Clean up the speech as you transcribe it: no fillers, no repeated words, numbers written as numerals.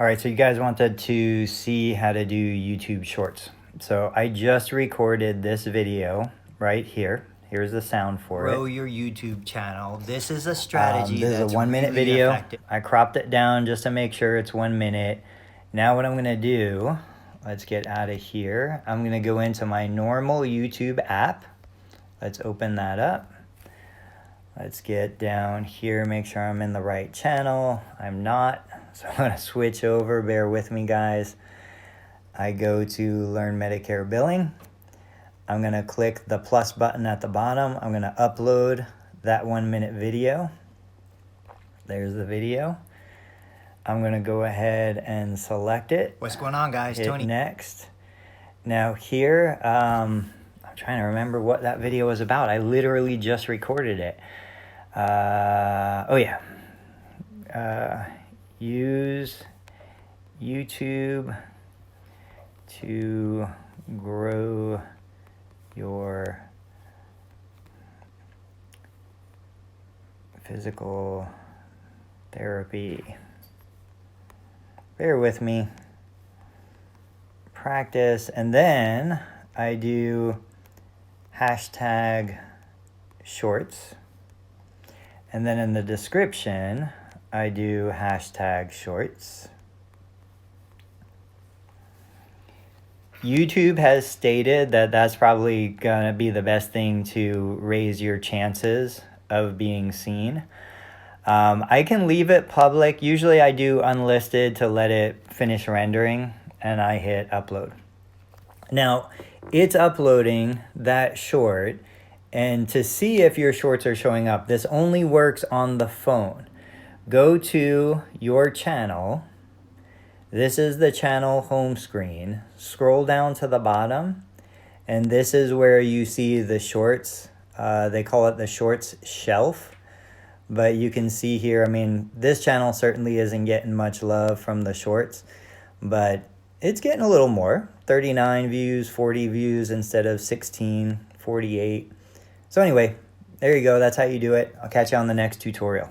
All right, so you guys wanted to see how to do YouTube Shorts. So I just recorded this video right here. Here's the sound for it. Grow your YouTube channel. This is a strategy This is a that's 1 minute really video. effective. I cropped it down just to make sure it's 1 minute. Now what I'm gonna do, let's get out of here. I'm gonna go into my normal YouTube app. Let's open that up. Let's get down here, make sure I'm in the right channel. I'm not, so I'm gonna switch over, bear with me guys. I go to Learn Medicare Billing. I'm gonna click the plus button at the bottom. I'm gonna upload that 1 minute video. There's the video. I'm gonna go ahead and select it. What's going on, guys? Hit Tony. next. Now here, I'm trying to remember what that video was about. I literally just recorded it. Oh yeah. Use YouTube to grow your physical therapy. Bear with me. Practice, and then I do hashtag shorts. And then in the description, I do hashtag shorts. YouTube has stated that that's probably gonna be the best thing to raise your chances of being seen. I can leave it public. Usually I do unlisted to let it finish rendering, and I hit upload. Now, it's uploading that short, and to see if your shorts are showing up, this only works on the phone. Go to your channel. This is the channel home screen. Scroll down to the bottom, and this is where you see the shorts. They call it the shorts shelf. But you can see here, I mean, this channel certainly isn't getting much love from the shorts, but it's getting a little more. 39 views, 40 views instead of 16, 48. So anyway, there you go. That's how you do it. I'll catch you on the next tutorial.